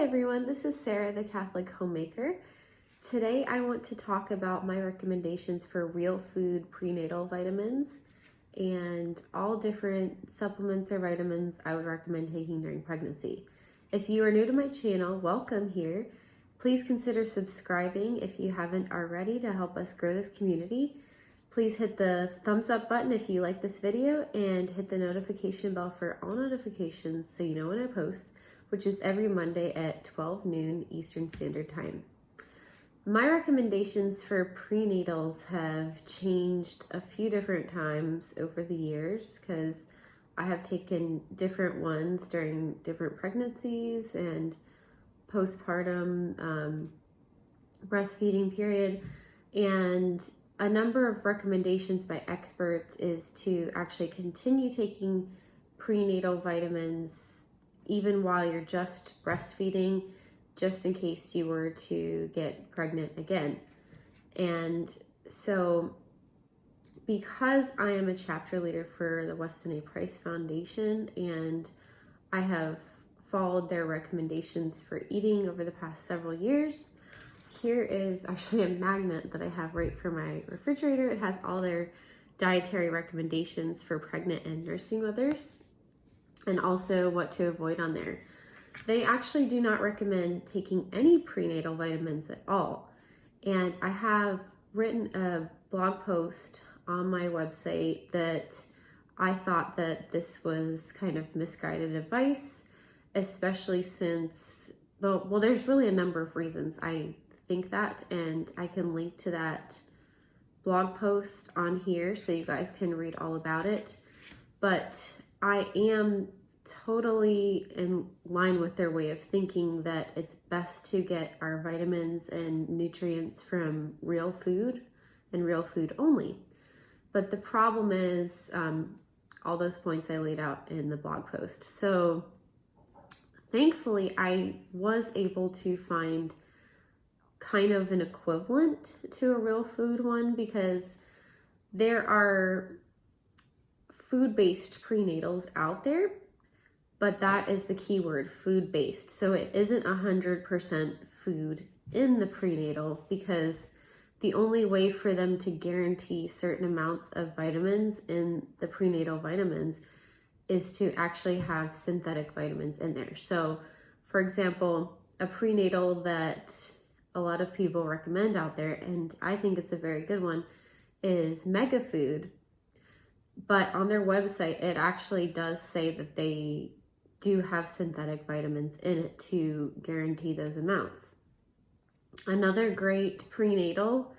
Hi everyone, this is Sarah, the Catholic Homemaker. Today I want to talk about my recommendations for real food prenatal vitamins and all different supplements or vitamins I would recommend taking during pregnancy. If you are new to my channel, welcome here. Please consider subscribing if you haven't already to help us grow this community. Please hit the thumbs up button if you like this video and hit the notification bell for all notifications so you know when I post, which is every Monday at 12 noon Eastern Standard Time. My recommendations for prenatals have changed a few different times over the years because I have taken different ones during different pregnancies and postpartum breastfeeding period. And a number of recommendations by experts is to actually continue taking prenatal vitamins even while you're just breastfeeding, just in case you were to get pregnant again. And so because I am a chapter leader for the Weston A. Price Foundation and I have followed their recommendations for eating over the past several years, here is actually a magnet that I have right for my refrigerator. It has all their dietary recommendations for pregnant and nursing mothers, and also what to avoid on there. They actually do not recommend taking any prenatal vitamins at all. And I have written a blog post on my website that I thought that this was kind of misguided advice, especially since, well, there's really a number of reasons I think that, and I can link to that blog post on here so you guys can read all about it. But I am totally in line with their way of thinking that it's best to get our vitamins and nutrients from real food and real food only. But the problem is all those points I laid out in the blog post. So thankfully, I was able to find kind of an equivalent to a real food one because there are food-based prenatals out there, but that is the key word, food-based. So it isn't 100% food in the prenatal because the only way for them to guarantee certain amounts of vitamins in the prenatal vitamins is to actually have synthetic vitamins in there. So for example, a prenatal that a lot of people recommend out there, and I think it's a very good one, is Mega Food. But on their website, it actually does say that they do have synthetic vitamins in it to guarantee those amounts. Another great prenatal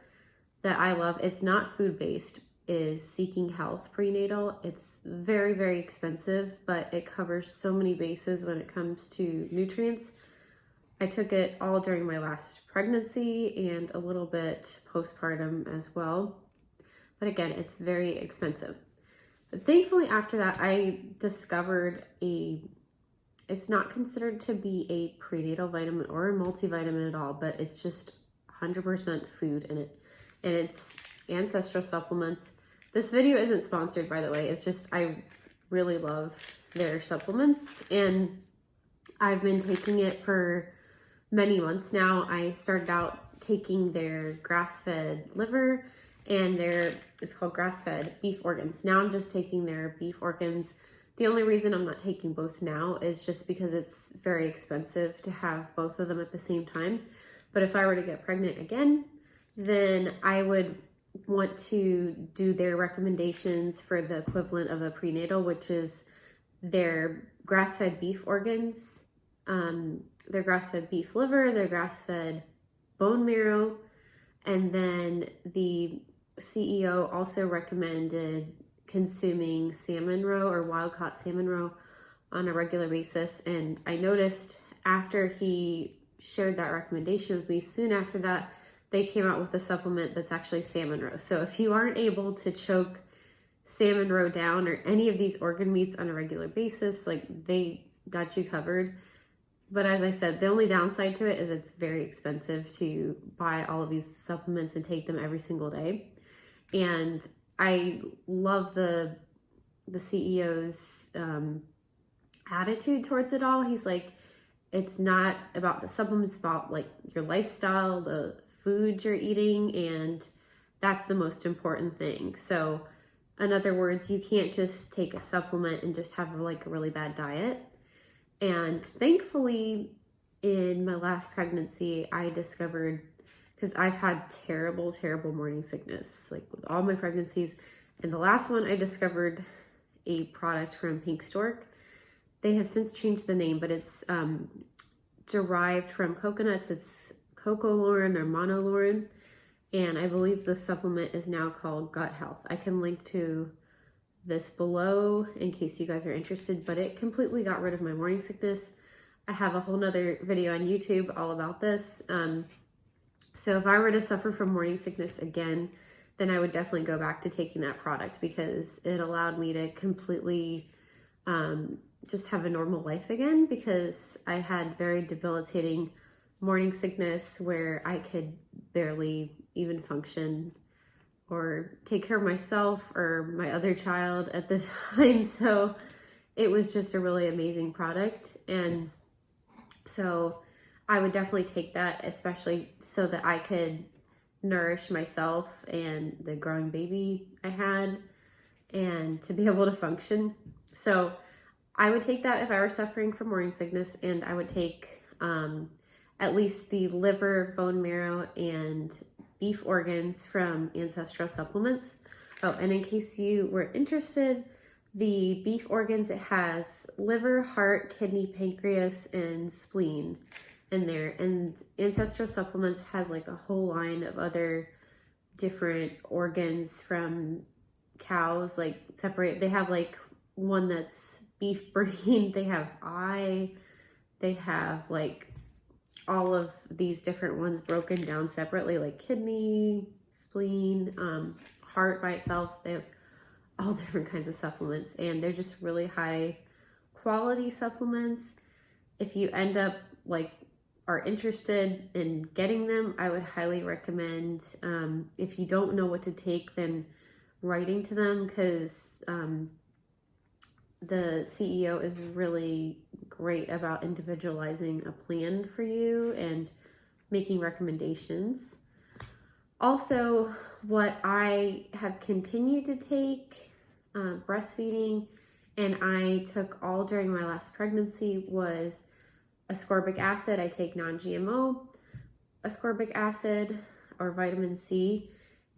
that I love, it's not food-based, is Seeking Health Prenatal. It's very, very expensive, but it covers so many bases when it comes to nutrients. I took it all during my last pregnancy and a little bit postpartum as well. But again, it's very expensive. But thankfully, after that, I discovered it's not considered to be a prenatal vitamin or a multivitamin at all, but it's just 100% food in it. And it's Ancestral supplements. This video isn't sponsored, by the way. It's just, I really love their supplements. And I've been taking it for many months now. I started out taking their grass-fed liver and it's called grass-fed beef organs. Now I'm just taking their beef organs. The only reason I'm not taking both now is just because it's very expensive to have both of them at the same time. But if I were to get pregnant again, then I would want to do their recommendations for the equivalent of a prenatal, which is their grass-fed beef organs, their grass-fed beef liver, their grass-fed bone marrow, and then the CEO also recommended consuming salmon roe or wild-caught salmon roe on a regular basis. And I noticed after he shared that recommendation with me, soon after that, they came out with a supplement that's actually salmon roe. So if you aren't able to choke salmon roe down or any of these organ meats on a regular basis, like, they got you covered. But as I said, the only downside to it is it's very expensive to buy all of these supplements and take them every single day. And I love the CEO's attitude towards it all. He's like, it's not about the supplements, it's about like your lifestyle, the foods you're eating, and that's the most important thing. So in other words, you can't just take a supplement and just have like a really bad diet. And thankfully, in my last pregnancy, I discovered, because I've had terrible, terrible morning sickness, like with all my pregnancies. And the last one, I discovered a product from Pink Stork. They have since changed the name, but it's derived from coconuts. It's cocolorin or monolaurin. And I believe the supplement is now called Gut Health. I can link to this below in case you guys are interested, but it completely got rid of my morning sickness. I have a whole nother video on YouTube all about this. So if I were to suffer from morning sickness again, then I would definitely go back to taking that product, because it allowed me to completely just have a normal life again, because I had very debilitating morning sickness where I could barely even function or take care of myself or my other child at the time. So it was just a really amazing product. And so I would definitely take that, especially so that I could nourish myself and the growing baby I had and to be able to function. So I would take that if I were suffering from morning sickness, and I would take at least the liver, bone marrow, and beef organs from Ancestral supplements. Oh, and in case you were interested, the beef organs, it has liver, heart, kidney, pancreas, and spleen in there. And Ancestral supplements has like a whole line of other different organs from cows, like separate. They have like one that's beef brain, they have eye, they have like all of these different ones broken down separately, like kidney, spleen, heart by itself. They have all different kinds of supplements, and they're just really high quality supplements. If you end up like are interested in getting them, I would highly recommend, if you don't know what to take, then writing to them, because the CEO is really great about individualizing a plan for you and making recommendations. Also, what I have continued to take, breastfeeding, and I took all during my last pregnancy, was ascorbic acid. I take non-GMO ascorbic acid or vitamin C,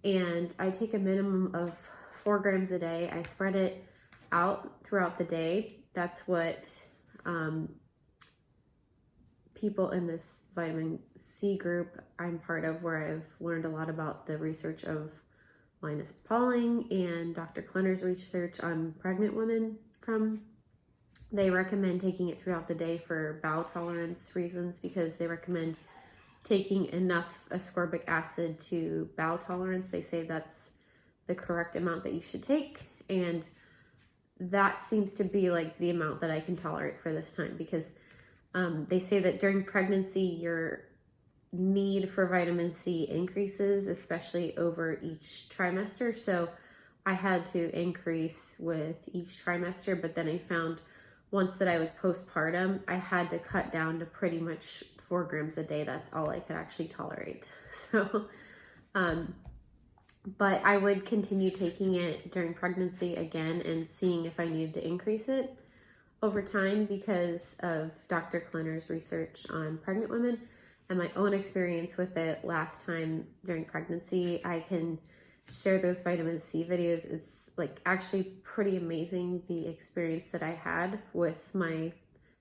and I take a minimum of 4 grams a day. I spread it out throughout the day. That's what people in this vitamin C group I'm part of, where I've learned a lot about the research of Linus Pauling and Dr. Klenner's research on pregnant women from. They recommend taking it throughout the day for bowel tolerance reasons, because they recommend taking enough ascorbic acid to bowel tolerance. They say that's the correct amount that you should take, and that seems to be like the amount that I can tolerate for this time, because they say that during pregnancy your need for vitamin C increases, especially over each trimester. So I had to increase with each trimester, but then I found once that I was postpartum, I had to cut down to pretty much 4 grams a day. That's all I could actually tolerate. So, but I would continue taking it during pregnancy again and seeing if I needed to increase it over time, because of Dr. Klenner's research on pregnant women and my own experience with it last time during pregnancy. I can share those vitamin C videos. It's like actually pretty amazing, the experience that I had with my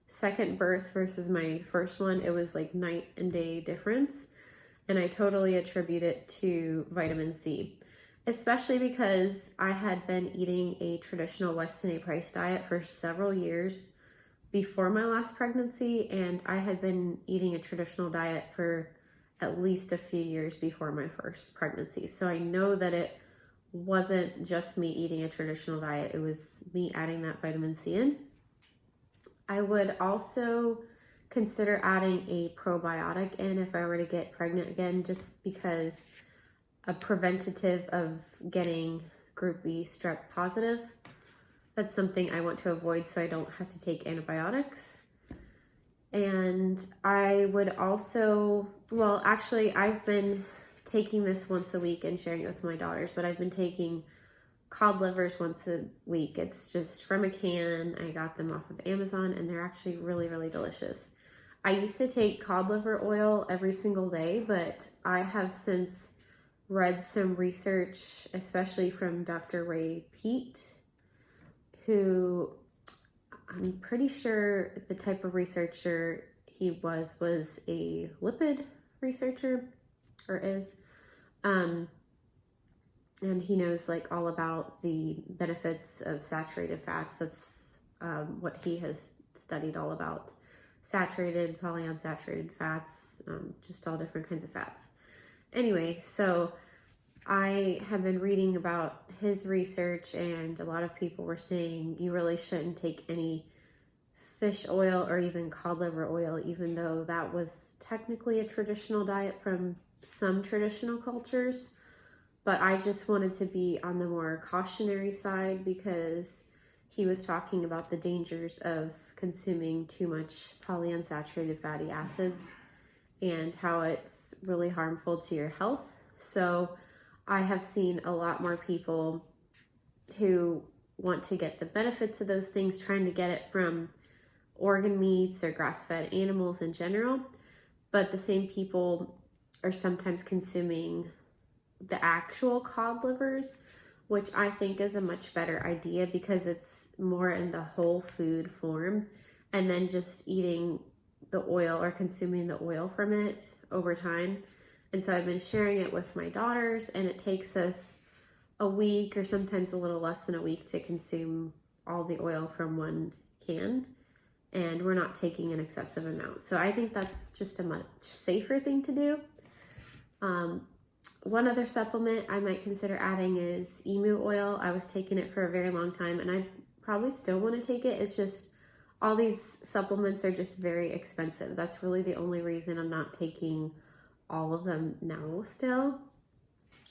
second birth versus my first one. It was like night and day difference, and I totally attribute it to vitamin C, especially because I had been eating a traditional Weston A. Price diet for several years before my last pregnancy, and I had been eating a traditional diet for at least a few years before my first pregnancy. So I know that it wasn't just me eating a traditional diet, it was me adding that vitamin C in. I would also consider adding a probiotic in if I were to get pregnant again, just because a preventative of getting group B strep positive. That's something I want to avoid, so I don't have to take antibiotics. And I would also, well, actually, I've been taking this once a week and sharing it with my daughters, but I've been taking cod livers once a week. It's just from a can. I got them off of Amazon, and they're actually really, really delicious. I used to take cod liver oil every single day, but I have since read some research, especially from Dr. Ray Peat, who I'm pretty sure the type of researcher he was a lipid researcher, or is. And he knows like all about the benefits of saturated fats. That's what he has studied all about. Saturated, polyunsaturated fats, just all different kinds of fats. Anyway, so I have been reading about his research, and a lot of people were saying you really shouldn't take any fish oil or even cod liver oil, even though that was technically a traditional diet from some traditional cultures. But I just wanted to be on the more cautionary side because he was talking about the dangers of consuming too much polyunsaturated fatty acids and how it's really harmful to your health. So I have seen a lot more people who want to get the benefits of those things, trying to get it from organ meats or grass-fed animals in general. But the same people are sometimes consuming the actual cod livers, which I think is a much better idea because it's more in the whole food form, and then just eating the oil or consuming the oil from it over time. And so I've been sharing it with my daughters, and it takes us a week or sometimes a little less than a week to consume all the oil from one can, and we're not taking an excessive amount. So I think that's just a much safer thing to do. One other supplement I might consider adding is emu oil. I was taking it for a very long time, and I probably still want to take it. It's just all these supplements are just very expensive. That's really the only reason I'm not taking all of them now still.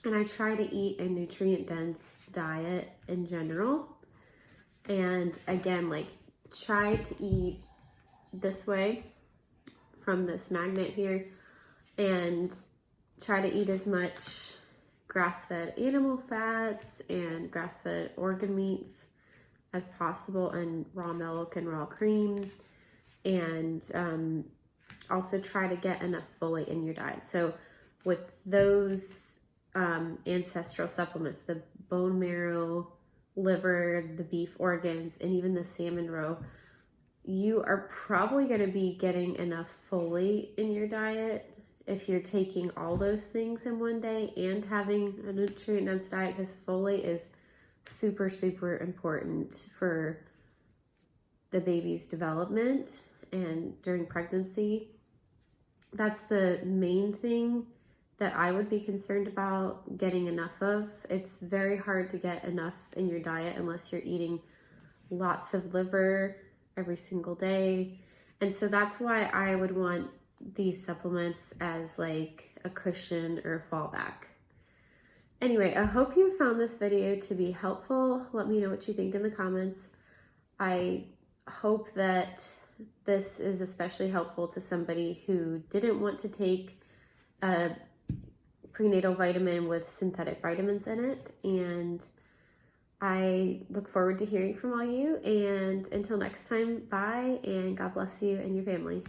And I try to eat a nutrient-dense diet in general. And again, like, try to eat this way from this magnet here, and try to eat as much grass-fed animal fats and grass-fed organ meats as possible, and raw milk and raw cream. And also try to get enough folate in your diet. So with those ancestral supplements, the bone marrow, liver, the beef organs, and even the salmon roe, you are probably going to be getting enough folate in your diet if you're taking all those things in one day and having a nutrient-dense diet, because folate is super, super important for the baby's development and during pregnancy. That's the main thing that I would be concerned about getting enough of. It's very hard to get enough in your diet unless you're eating lots of liver every single day. And so that's why I would want these supplements as like a cushion or a fallback. Anyway, I hope you found this video to be helpful. Let me know what you think in the comments. I hope that this is especially helpful to somebody who didn't want to take a prenatal vitamin with synthetic vitamins in it. And I look forward to hearing from all you. And until next time, bye, and God bless you and your family.